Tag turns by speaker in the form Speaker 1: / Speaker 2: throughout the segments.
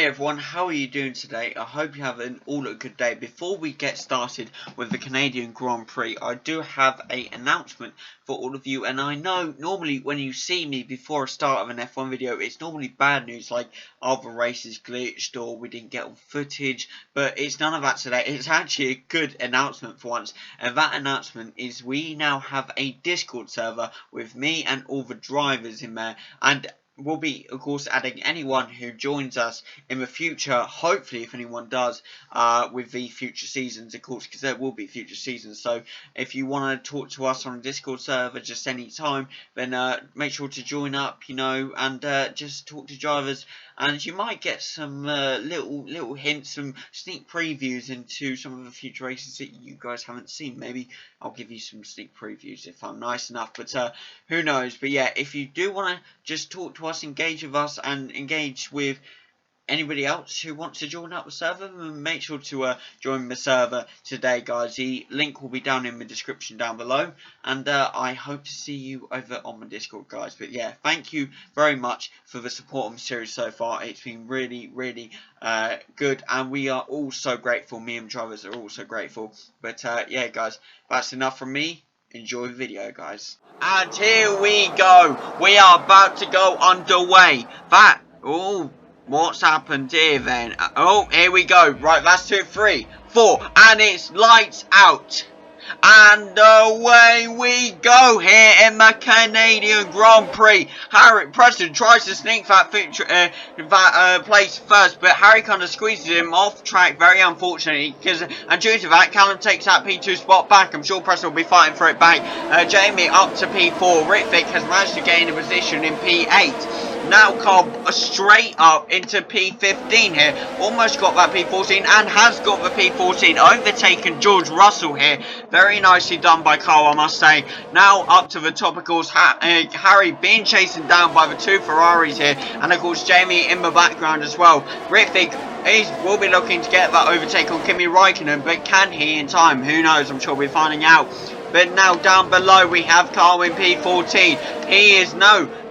Speaker 1: everyone, how are you doing today? I hope you're having all a good day. Before we get started with the Canadian Grand Prix, I do have an announcement for all of you. And I know normally when you see me before a start of an F1 video, it's normally bad news like other races glitched or we didn't get all footage. But it's none of that today. It's actually a good announcement for once. And that announcement is we now have a Discord server with me and all the drivers in there. And we'll be, of course, adding anyone who joins us in the future, hopefully, if anyone does, with the future seasons, of course, because there will be future seasons. So if you want to talk to us on a Discord server just any time, then make sure to join up, and just talk to drivers. And you might get some little hints, some sneak previews into some of the future races that you guys haven't seen. Maybe I'll give you some sneak previews if I'm nice enough. But who knows? But yeah, if you do want to just talk to us, engage with us, and engage with anybody else who wants to join up the server, make sure to join the server today, guys. The link will be down in the description down below, and I hope to see you over on the Discord, guys. But yeah, thank you very much for the support on the series so far. It's been really good, and we are all so grateful. Me and drivers are all so grateful. But yeah, guys, that's enough from me. Enjoy the video, guys. And here we go. We are about to go underway. What's happened here then? Oh, here we go. Right, that's 2, 3, 4, and it's lights out. And away we go here in the Canadian Grand Prix. Harry Preston tries to sneak that place first, but Harry kind of squeezes him off track, very unfortunately, and due to that, Callum takes that P2 spot back. I'm sure Preston will be fighting for it back. Jamie up to P4. Ritvick has managed to gain a position in P8. Now Carl straight up into P15 here. Almost got that P14 and has got the P14. Overtaken George Russell here. Very nicely done by Carl, I must say. Now up to the top, of course, Harry being chased down by the 2 Ferraris here. And of course Jamie in the background as well. Ritvick will be looking to get that overtake on Kimi Räikkönen, but can he in time? Who knows? I'm sure we'll be finding out. But now down below we have Carl in P14. He is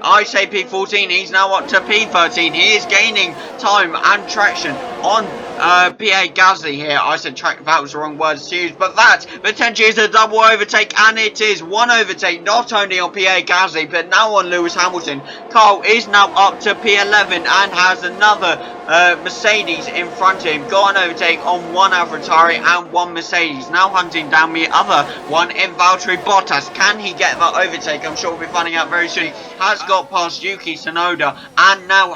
Speaker 1: I say P14, he's now up to P13. He is gaining time and traction on Pierre Gasly here. I said track, that was the wrong words to use, but that potentially is a double overtake, and it is one overtake not only on Pierre Gasly but now on Lewis Hamilton. Carl is now up to P11 and has another Mercedes in front of him. Got an overtake on one AlphaTauri and one Mercedes. Now hunting down the other one in Valtteri Bottas. Can he get that overtake? I'm sure we'll be finding out very soon. Has got past Yuki Tsunoda and now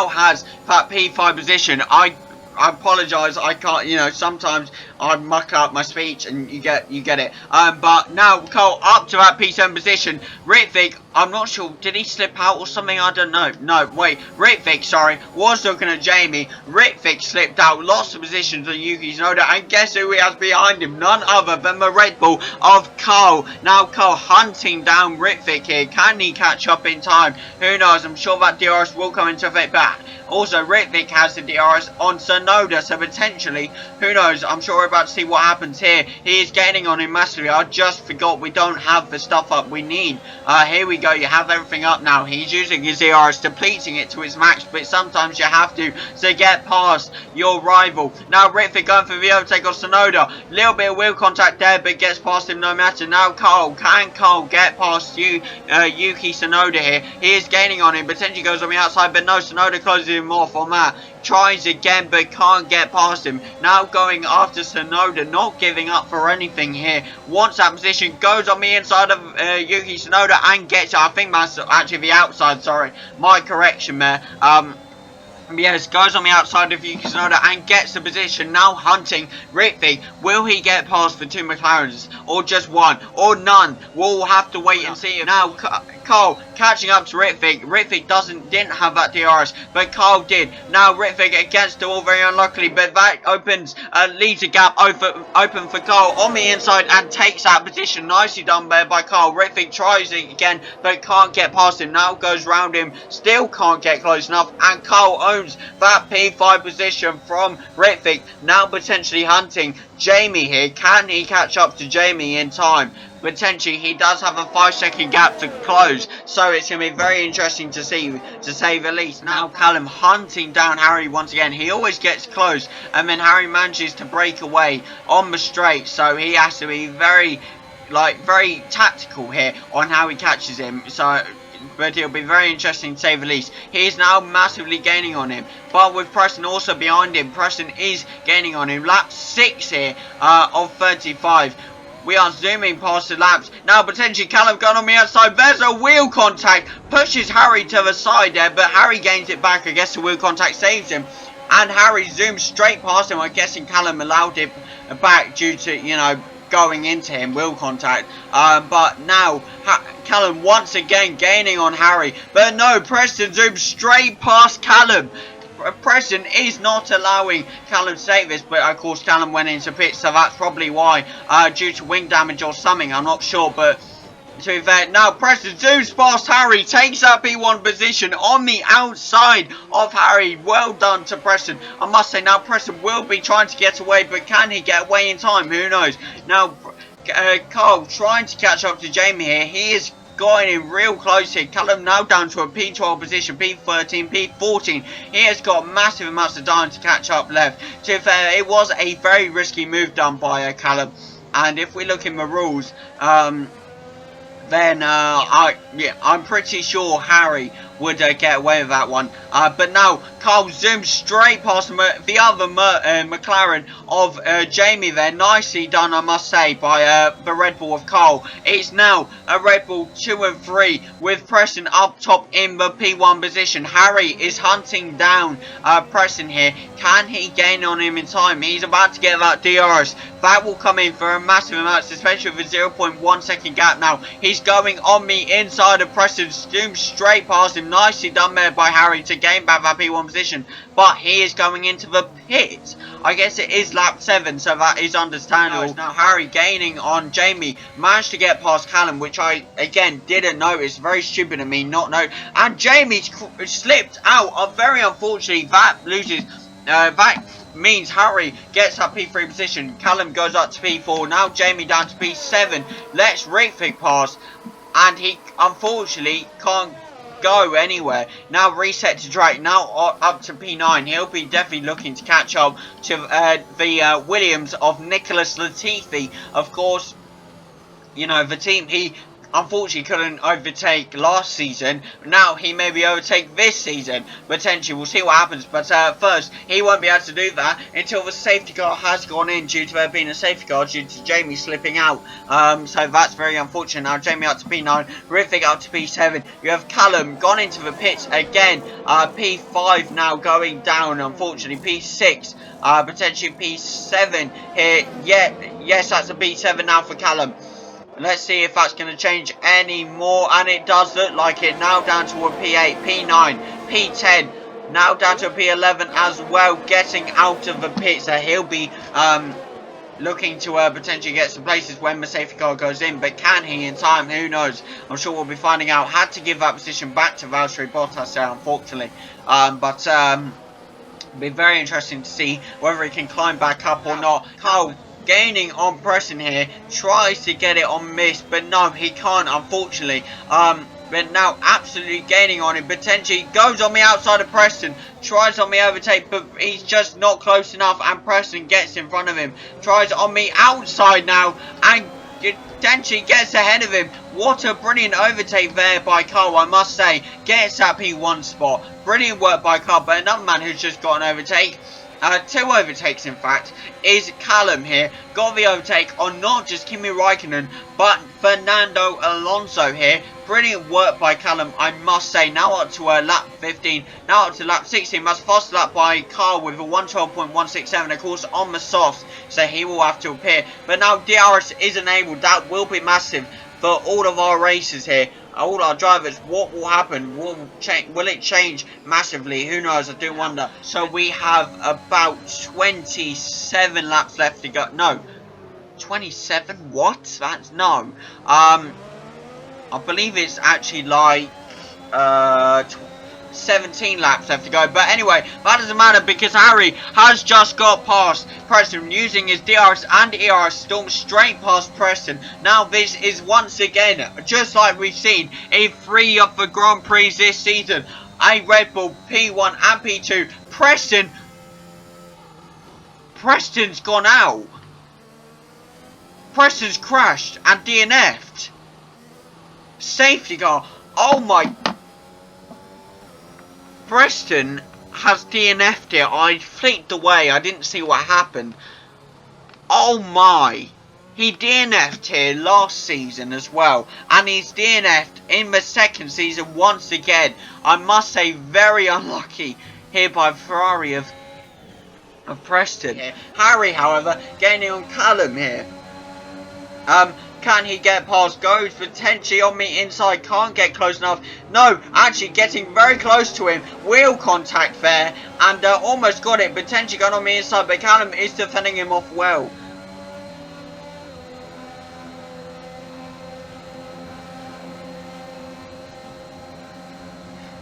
Speaker 1: has that P5 position. I apologise, I can't, sometimes I muck up my speech and you get it. But now Cole up to that P7 position. Ritvick, I'm not sure, did he slip out or something? I don't know. No, wait, Ritvick, sorry, was looking at Jamie. Ritvick slipped out, lost the position to Yuki Tsunoda, and guess who he has behind him? None other than the Red Bull of Cole. Now Cole hunting down Ritvick here. Can he catch up in time? Who knows? I'm sure that DRS will come into effect back. Also, Ritvick has the DRS on Tsunoda, so potentially, who knows? I'm sure we're about to see what happens here. He is gaining on him massively. I just forgot we don't have the stuff up we need. Here we go. You have everything up now. He's using his DRS, depleting it to its max, but sometimes you have to get past your rival. Now, Ritvick going for the overtake of Tsunoda. Little bit of wheel contact there, but gets past him no matter. Now, Carl. Can Carl get past Yuki Tsunoda here? He is gaining on him. Potentially goes on the outside, but no, Tsunoda closes him off on that. Tries again but can't get past him. Now going after Tsunoda, not giving up for anything here. Wants that position, goes on the inside of Yuki Tsunoda and gets it. I think that's actually the outside, sorry. My correction there. Yes, goes on the outside of Yuki Tsunoda and gets the position. Now hunting Ritvick. Will he get past the 2 McLarens? Or just one? Or none? We'll have to wait and see. Now Carl catching up to Ritvick. Ritvick didn't have that DRS, but Carl did. Now Ritvick against the wall, very unluckily, but that leaves a gap open for Carl on the inside and takes that position. Nicely done there by Carl. Ritvick tries it again, but can't get past him. Now goes round him, still can't get close enough, and Carl zooms that P5 position from Ritvic, now potentially hunting Jamie here. Can he catch up to Jamie in time? Potentially, he does have a 5-second gap to close, so it's going to be very interesting to see, to say the least. Now Callum hunting down Harry once again. He always gets close, and then Harry manages to break away on the straight, so he has to be very tactical here on how he catches him. So, but it'll be very interesting to say the least. He is now massively gaining on him, but with Preston also behind him, Preston is gaining on him. Lap 6 here of 35. We are zooming past the laps. Now potentially Callum going on the outside. There's a wheel contact. Pushes Harry to the side there, but Harry gains it back. I guess the wheel contact saves him. And Harry zooms straight past him. I'm guessing Callum allowed it back due to, you know, going into him, wheel contact. But now Callum once again gaining on Harry. But no, Preston zooms straight past Callum. Preston is not allowing Callum to take this, but of course Callum went into pits, so that's probably why, due to wing damage or something, I'm not sure. But to be fair, now Preston zooms past Harry, takes up P1 position on the outside of Harry. Well done to Preston. I must say, now Preston will be trying to get away, but can he get away in time? Who knows? Now Carl trying to catch up to Jamie here. He is going in real close here. Callum now down to a P12 position, P13, P14. He has got massive amounts of time to catch up left. To be fair, it was a very risky move done by Callum. And if we look in the rules, then I'm pretty sure Harry would get away with that one. But now Carl zooms straight past the other McLaren of Jamie there. Nicely done, I must say, by the Red Bull of Carl. It's now a Red Bull 2 and 3 with Preston up top in the P1 position. Harry is hunting down Preston here. Can he gain on him in time? He's about to get that DRS. That will come in for a massive amount, especially with a 0.1 second gap now. He's going on the inside of Preston, zooms straight past him. Nicely done there by Harry to gain back that P1 position, but he is going into the pit. I guess it is lap 7, so that is understandable. Now Harry gaining on Jamie, managed to get past Callum, which I again didn't notice. Very stupid of me not know. And Jamie slipped out. Very unfortunately, that loses. That means Harry gets that P3 position. Callum goes up to P4. Now Jamie down to P7. Let's Ritvic pass, and he unfortunately can't go anywhere. Now reset to Drake, now up to P9. He'll be definitely looking to catch up to the Williams of Nicholas Latifi. Of course, you know, the team he unfortunately couldn't overtake last season. Now he may be overtake this season, potentially. We'll see what happens, but first he won't be able to do that until the safety car has gone in, due to there being a safety car due to Jamie slipping out. So that's very unfortunate. Now Jamie up to P9, Ritvic up to P7. You have Callum gone into the pits again. P5 now going down, unfortunately. P6, potentially P7 here. Yes, that's a P7 now for Callum. Let's see if that's going to change any more, and it does look like it. Now down to a P8, P9, P10, now down to a P11 as well, getting out of the pits. So he'll be looking to potentially get some places when the safety car goes in, but can he in time? Who knows? I'm sure we'll be finding out. Had to give that position back to Valtteri Bottas there, unfortunately. But it'll be very interesting to see whether he can climb back up or not. Carl gaining on Preston here, tries to get it on miss, but no, he can't, unfortunately. But now absolutely gaining on him, potentially goes on the outside of Preston, tries on the overtake, but he's just not close enough, and Preston gets in front of him, tries on the outside now, and potentially gets ahead of him. What a brilliant overtake there by Carl, I must say. Gets that P1 spot. Brilliant work by Carl, but another man who's just got an overtake, 2 overtakes in fact, is Callum here. Got the overtake on not just Kimi Raikkonen, but Fernando Alonso here. Brilliant work by Callum, I must say. Now up to lap 15, now up to lap 16. That's faster lap by Carl with a 112.167, of course, on the softs, so he will have to appear. But now DRS is enabled. That will be massive for all of our races here. All our drivers. What will happen? Will it change massively? Who knows? I do wonder. So we have about 27 laps left to go. No, 27. What? That's no. I believe it's actually like 17 laps left to go. But anyway, that doesn't matter because Harry has just got past Preston using his DRS and ERS storm straight past Preston. Now this is once again, just like we've seen in 3 of the Grand Prix this season, a Red Bull P1 and P2. Preston's gone out. Preston's crashed and DNF'd. Safety car. Oh my. Preston has DNF'd it. I flicked away. I didn't see what happened. Oh my. He DNF'd here last season as well. And he's DNF'd in the second season once again. I must say, very unlucky here by Ferrari of Preston. Yeah. Harry, however, gaining on Callum here. Can he get past? Goes potentially on me inside. Can't get close enough. No, actually getting very close to him. Wheel contact there. And almost got it. Potentially going on me inside. But Callum is defending him off well.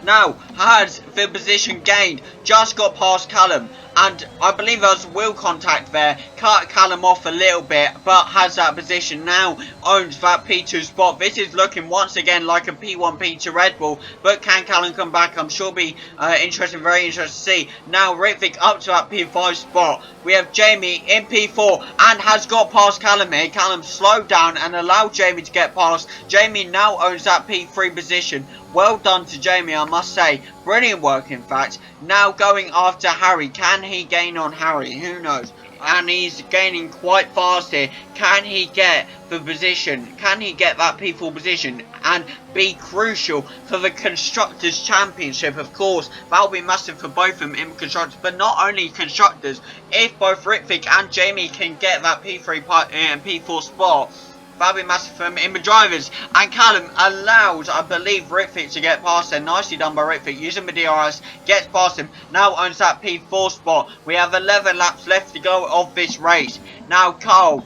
Speaker 1: Now has the position gained, just got past Callum, and I believe there was wheel contact there, cut Callum off a little bit, but has that position, now owns that P2 spot. This is looking once again like a P1, P2 Red Bull, but can Callum come back? I'm sure be interesting, very interesting to see. Now Ritvic up to that P5 spot. We have Jamie in P4 and has got past Callum here. Callum slowed down and allowed Jamie to get past. Jamie now owns that P3 position. Well done to Jamie, I must say. Brilliant work, in fact. Now going after Harry. Can he gain on Harry? Who knows? And he's gaining quite fast here. Can he get the position? Can he get that P4 position and be crucial for the Constructors' Championship? Of course, that'll be massive for both of them in Constructors, but not only Constructors. If both Ritvic and Jamie can get that P3 and P4 spot, that'll be massive for him in the drivers. And Callum allows, I believe, Ritvic to get past there. Nicely done by Ritvic. Using the DRS, gets past him. Now owns that P4 spot. We have 11 laps left to go of this race. Now Cole,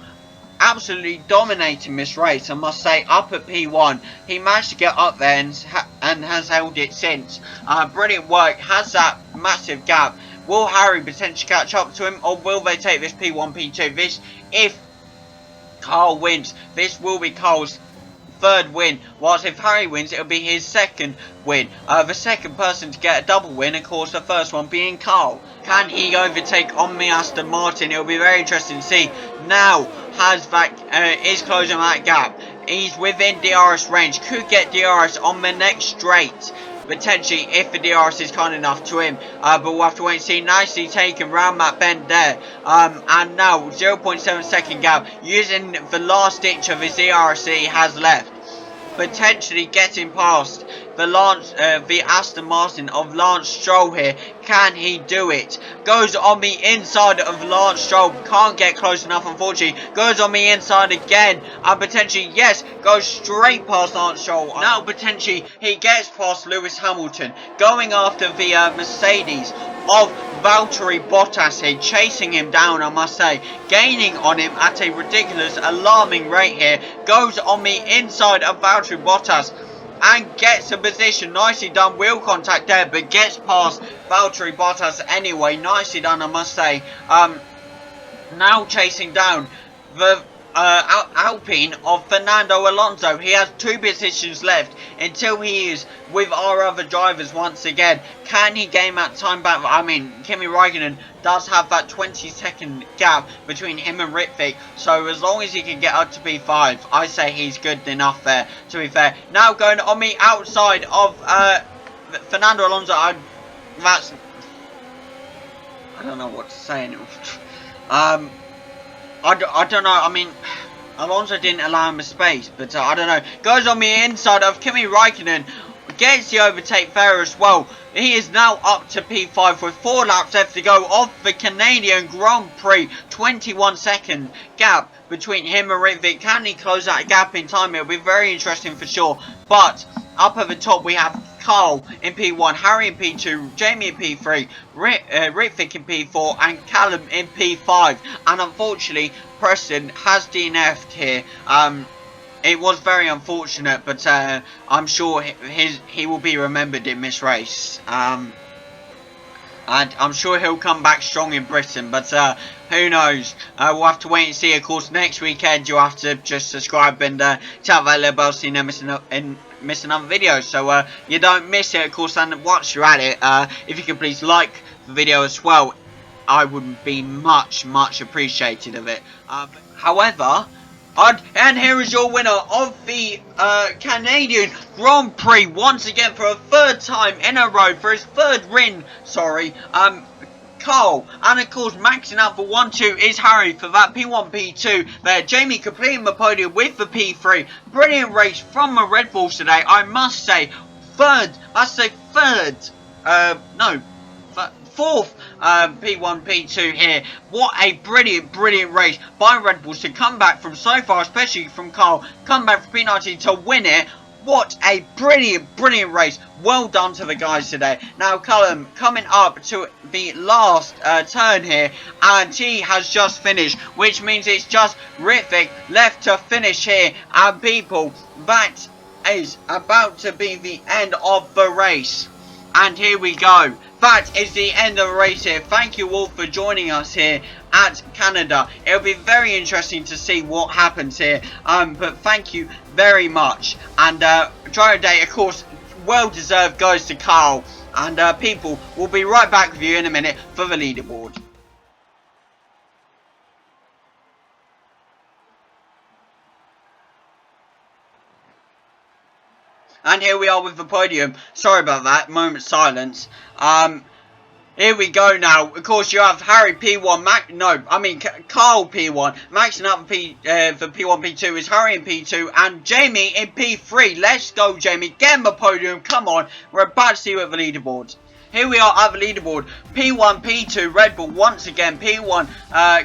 Speaker 1: absolutely dominating this race, I must say, up at P1. He managed to get up there and has held it since. Brilliant work. Has that massive gap. Will Harry potentially catch up to him, or will they take this P1, P2? This, if Carl wins, this will be Carl's third win, whilst if Harry wins, it'll be his second win. The second person to get a double win, of course, the first one being Carl. Can he overtake on the Aston Martin? It'll be very interesting to see. Now has that is closing that gap. He's within DRS range. Could get DRS on the next straight, potentially, if the DRS is kind enough to him, but we'll have to wait and see. Nicely taken round that bend there, and now 0.7 second gap, using the last ditch of his DRS he has left, potentially getting past the Aston Martin of Lance Stroll here. Can he do it? Goes on the inside of Lance Stroll. Can't get close enough, unfortunately. Goes on the inside again. And potentially, yes, goes straight past Lance Stroll. Now potentially he gets past Lewis Hamilton. Going after the Mercedes of Valtteri Bottas here. Chasing him down, I must say. Gaining on him at a ridiculous, alarming rate here. Goes on the inside of Valtteri Bottas and gets a position. Nicely done, wheel contact there, but gets past Valtteri Bottas anyway. Nicely done, I must say. Now chasing down the Alpine of Fernando Alonso. He has 2 positions left until he is with our other drivers once again. Can he gain that time back? I mean, Kimi Räikkönen does have that 20-second gap between him and Ritvic, so as long as he can get up to P5, I say he's good enough there, to be fair. Now going on the outside of Fernando Alonso. I don't know what to say anymore. I don't know, I mean, Alonso didn't allow him a space, but I don't know. Goes on the inside of Kimi Räikkönen, gets the overtake there as well. He is now up to P5 with 4 laps left to go of the Canadian Grand Prix. 21-second gap between him and Ritvic. Can he close that gap in time? It'll be very interesting for sure. But up at the top we have Carl in P1, Harry in P2, Jamie in P3, Ritvic in P4 and Callum in P5. And unfortunately Preston has DNF'd here. it was very unfortunate, but I'm sure he will be remembered in this race. And I'm sure he'll come back strong in Britain, but who knows? We'll have to wait and see. Of course, next weekend you'll have to just subscribe and tap that little bell so you never miss another video, so you don't miss it. Of course, and once you're at it, if you could please like the video as well, I would be much appreciated of it. However, and here is your winner of the Canadian Grand Prix once again for a third time in a row, for his third win, sorry, Carl. And of course, maxing out for 1-2 is Harry for that P1, P2 there. Jamie completing the podium with the P3. Brilliant race from the Red Bulls today, I must say. Fourth P1, P2 here. What a brilliant race by Red Bulls to come back from so far, especially from Carl, come back from P19 to win it. What a brilliant race. Well done to the guys today. Now Callum coming up to the last turn here, and he has just finished, which means it's just Ritvik left to finish here. And people, that is about to be the end of the race. And here we go. That is the end of the race here. Thank you all for joining us here at Canada. It'll be very interesting to see what happens here. But thank you very much. And driver day, of course, well deserved goes to Carl. And people, we'll be right back with you in a minute for the leaderboard. And here we are with the podium. Sorry about that, moment silence. Here we go now. Of course, you have Harry P1, Carl P1. Maxing up for P1, P2 is Harry in P2 and Jamie in P3. Let's go, Jamie. Get in the podium. Come on. We're about to see you at the leaderboards. Here we are at the leaderboard. P1, P2, Red Bull once again. P1,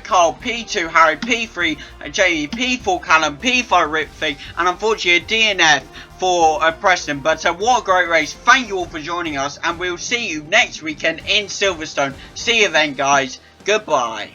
Speaker 1: Carl. P2, Harry. P3, Jamie. P4, Callum. P5, Ritvik. And unfortunately, a DNF for Preston. But what a great race. Thank you all for joining us. And we'll see you next weekend in Silverstone. See you then, guys. Goodbye.